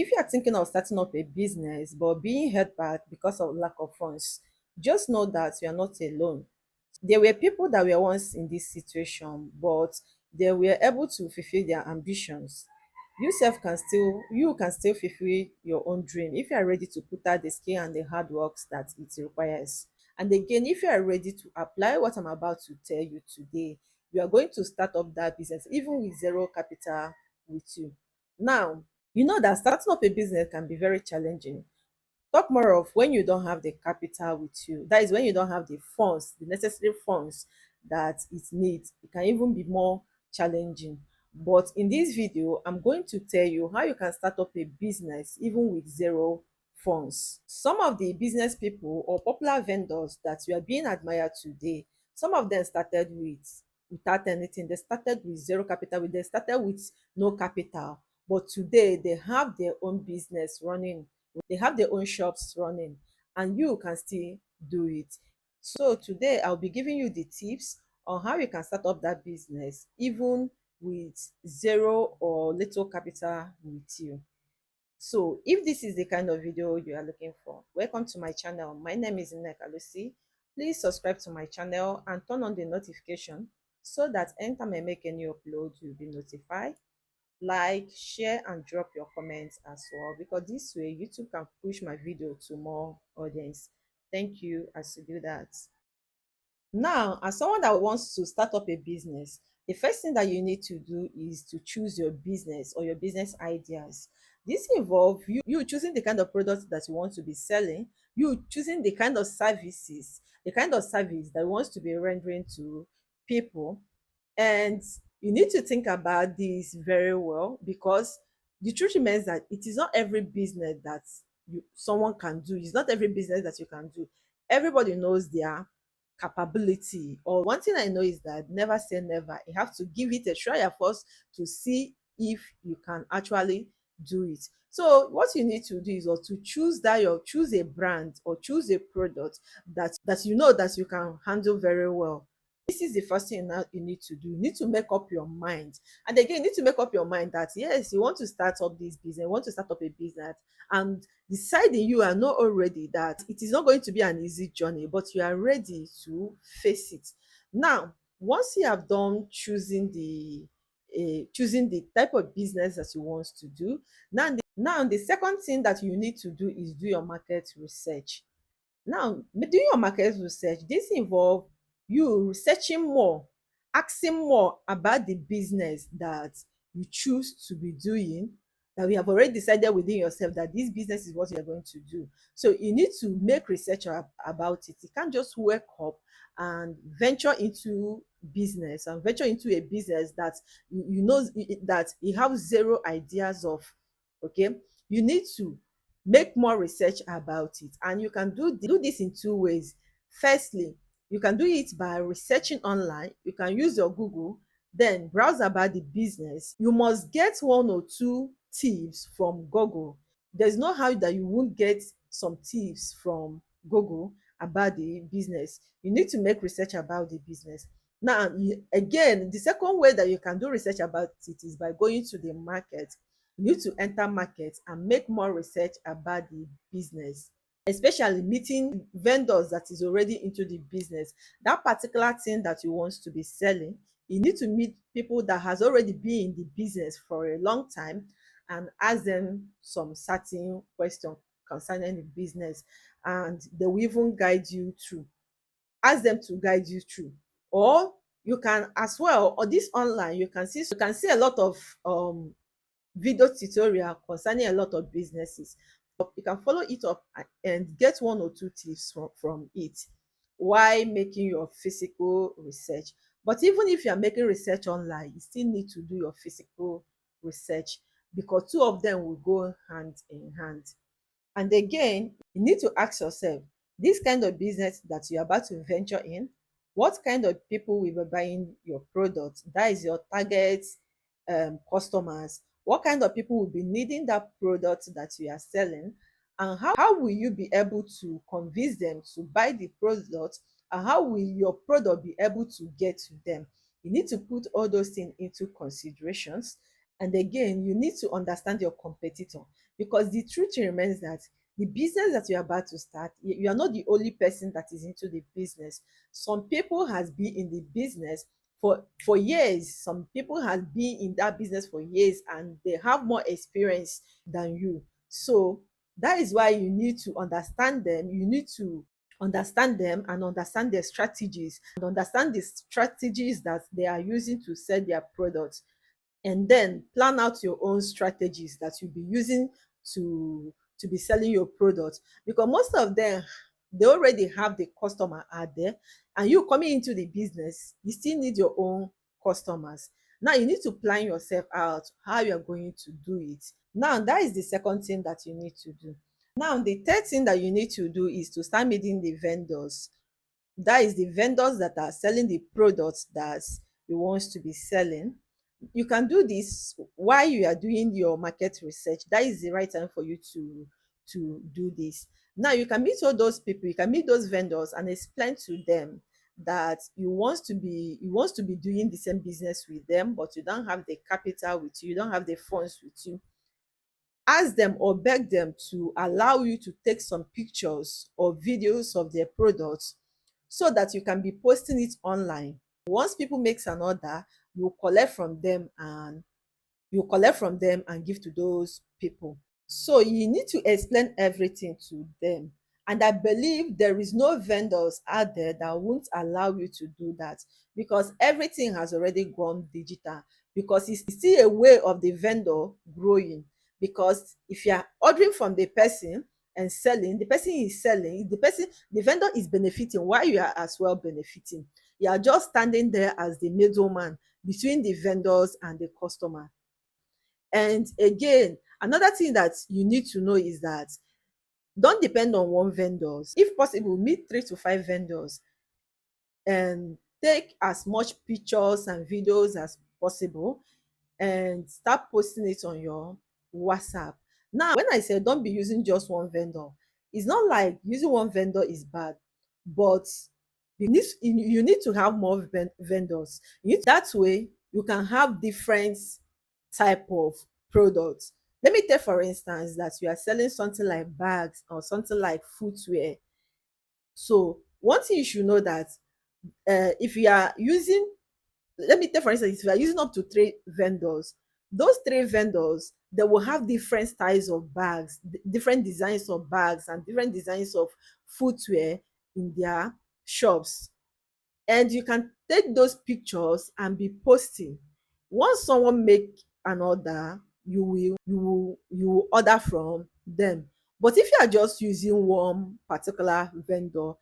If you are thinking of starting up a business but being held back because of lack of funds, just know that you are not alone. There were people that were once in this situation, but they were able to fulfill their ambitions. You can still fulfill your own dream if you are ready to put out the skill and the hard works that it requires. And again, if you are ready to apply what I'm about to tell you today, you are going to start up that business even with zero capital with you. Now, you know that starting up a business can be very challenging. Talk more of when you don't have the capital with you. That is when you don't have the funds, the necessary funds that it needs. It can even be more challenging. But in this video, I'm going to tell you how you can start up a business even with zero funds. Some of the business people or popular vendors that you are being admired today, some of them started without anything. They started with zero capital. They started with no capital. But today they have their own business running, they have their own shops running, and you can still do it. So today I'll be giving you the tips on how you can start up that business even with zero or little capital with you. So if this is the kind of video you are looking for, welcome to my channel. My name is Nneka Lucy. Please subscribe to my channel and turn on the notification so that anytime I make any upload, you'll be notified. Like, share, and drop your comments as well, because this way YouTube can push my video to more audience. Thank you as you do that. Now, as someone that wants to start up a business, the first thing that you need to do is to choose your business or your business ideas. This involves you choosing the kind of products that you want to be selling, you choosing the kind of services, the kind of service that wants to be rendering to people. And you need to think about this very well, because the truth remains that it is not every business that someone can do. It's not every business that you can do. Everybody knows their capability. Or one thing I know is that never say never. You have to give it a try first to see if you can actually do it. So what you need to do is to choose choose a brand or choose a product that you know that you can handle very well. This is the first thing that you need to do. You need to make up your mind. And again, you need to make up your mind that yes, you want to start up this business, you want to start up a business, and deciding you are not already that it is not going to be an easy journey, but you are ready to face it. Now, once you have done choosing the type of business that you want to do, now the second thing that you need to do is do your market research. Now, doing your market research, this involve you researching more, asking more about the business that you choose to be doing, that we have already decided within yourself that this business is what you're going to do. So you need to make research about it. You can't just wake up and venture into business and venture into a business that you know that you have zero ideas of. Okay, you need to make more research about it, and you can do this in two ways. Firstly, you can do it by researching online. You can use your Google, then browse about the business. You must get one or two tips from Google. There's no how that you won't get some tips from Google about the business. You need to make research about the business. Now, again, the second way that you can do research about it is by going to the market. You need to enter market and make more research about the business, especially meeting vendors that is already into the business. That particular thing that you want to be selling, you need to meet people that has already been in the business for a long time and ask them some certain question concerning the business, and they will even guide you through. Ask them to guide you through. Or you can as well, or this online, you can see a lot of video tutorial concerning a lot of businesses. You can follow it up and get one or two tips from it while making your physical research. But even if you are making research online, you still need to do your physical research, because two of them will go hand in hand. And again, you need to ask yourself, this kind of business that you're about to venture in, what kind of people will be buying your product? That is your target customers. What kind of people will be needing that product that you are selling? And how will you be able to convince them to buy the product? And how will your product be able to get to them? You need to put all those things into considerations. And again, you need to understand your competitor, because the truth remains that the business that you're about to start, you are not the only person that is into the business. Some people has been in the business for years. Some people has been in that business for years, and they have more experience than you. So that is why you need to understand them. You need to understand them and understand their strategies, and understand the strategies that they are using to sell their products, and then plan out your own strategies that you'll be using to be selling your product, because most of them, they already have the customer out there, and you coming into the business, you still need your own customers. Now you need to plan yourself out how you're going to do it. Now that is the second thing that you need to do. Now the third thing that you need to do is to start meeting the vendors. That is the vendors that are selling the products that you want to be selling. You can do this while you are doing your market research. That is the right time for you to do this. Now you can meet all those people, you can meet those vendors and explain to them that you want to be doing the same business with them, but you don't have the capital with you don't have the funds with you. Ask them or beg them to allow you to take some pictures or videos of their products, so that you can be posting it online. Once people makes an order, you collect from them and give to those people. So you need to explain everything to them. And I believe there is no vendors out there that won't allow you to do that, because everything has already gone digital, because it's still a way of the vendor growing. Because if you are ordering from the person and selling, the person is selling, the vendor is benefiting while you are as well benefiting. You are just standing there as the middleman between the vendors and the customer. And again, another thing that you need to know is that don't depend on one vendor. If possible, meet 3 to 5 vendors and take as much pictures and videos as possible, and start posting it on your WhatsApp. Now, when I say don't be using just one vendor, it's not like using one vendor is bad, but you need to have more vendors. That way you can have different type of products. Let me take for instance that you are selling something like bags or something like footwear. So one thing you should know that if you are using, let me take for instance, if you are using up to 3 vendors, those 3 vendors, they will have different styles of bags, different designs of bags, and different designs of footwear in their shops. And you can take those pictures and be posting. Once someone make an order, you will order from them. But if you are just using one particular vendor,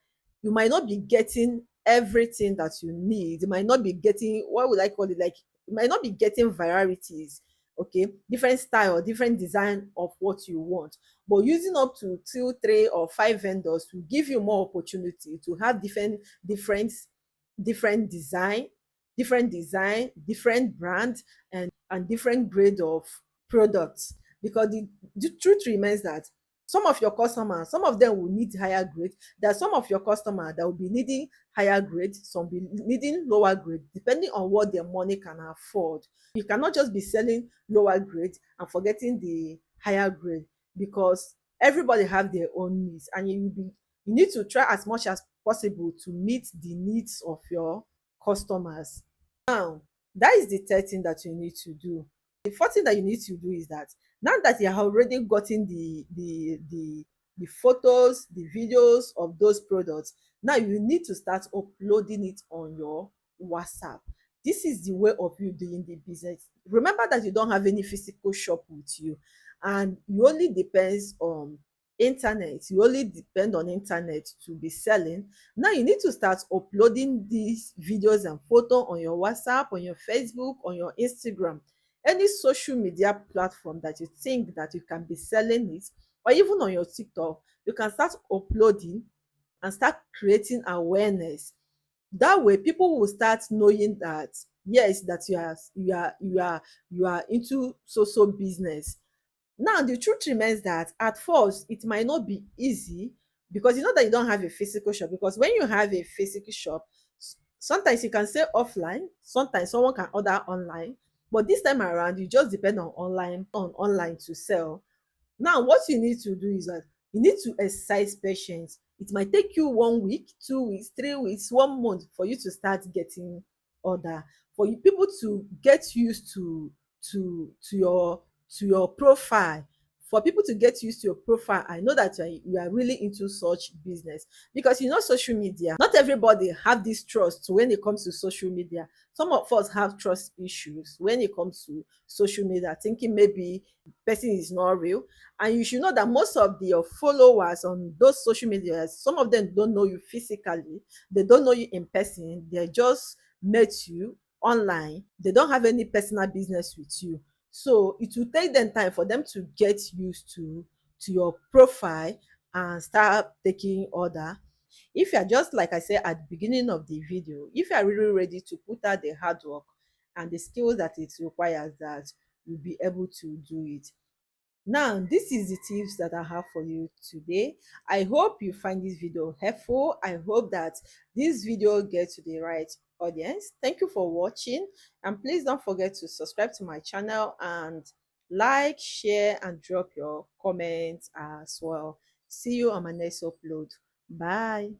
you might not be getting everything that you need. You might not be getting, what would I call it, like, you might not be getting varieties, okay, different style, different design of what you want. But using up to 2, 3, or 5 vendors will give you more opportunity to have different design, different brand, and different grade of products. Because the truth remains that some of them will need higher grade. There are some of your customers that will be needing higher grade, some be needing lower grade, depending on what their money can afford. You cannot just be selling lower grade and forgetting the higher grade, because everybody have their own needs, and you need to try as much as possible to meet the needs of your customers. Now, that is the third thing that you need to do. The fourth thing that you need to do is that now that you have already gotten the photos, the videos of those products, now you need to start uploading it on your WhatsApp. This is the way of you doing the business. Remember that you don't have any physical shop with you, and you only depends on internet to be selling. Now you need to start uploading these videos and photo on your WhatsApp, on your Facebook, on your Instagram, any social media platform that you think that you can be selling it, or even on your TikTok. You can start uploading and start creating awareness. That way people will start knowing that yes, that you are into so business. Now the truth remains that at first it might not be easy, because you know that you don't have a physical shop. Because when you have a physical shop, sometimes you can sell offline, sometimes someone can order online, But this time around, you just depend on online to sell. Now, what you need to do is that you need to exercise patience. It might take you 1 week, 2 weeks, 3 weeks, 1 month for you to start getting order, for you people to get used to your profile, for people to get used to your profile. I know that you are really into such business, because social media, not everybody have this trust when it comes to social media. Some of us have trust issues when it comes to social media, thinking maybe person is not real. And you should know that most of your followers on those social media, some of them don't know you physically, they don't know you in person, they just met you online, they don't have any personal business with you. So it will take them time for them to get used to your profile and start taking order. If you are, just like I said at the beginning of the video, if you are really ready to put out the hard work and the skills that it requires, that you'll be able to do it. Now, this is the tips that I have for you today. I hope you find this video helpful. I hope that this video gets to the right audience. Thank you for watching, and please don't forget to subscribe to my channel and like, share, and drop your comments as well. See you on my next upload. Bye.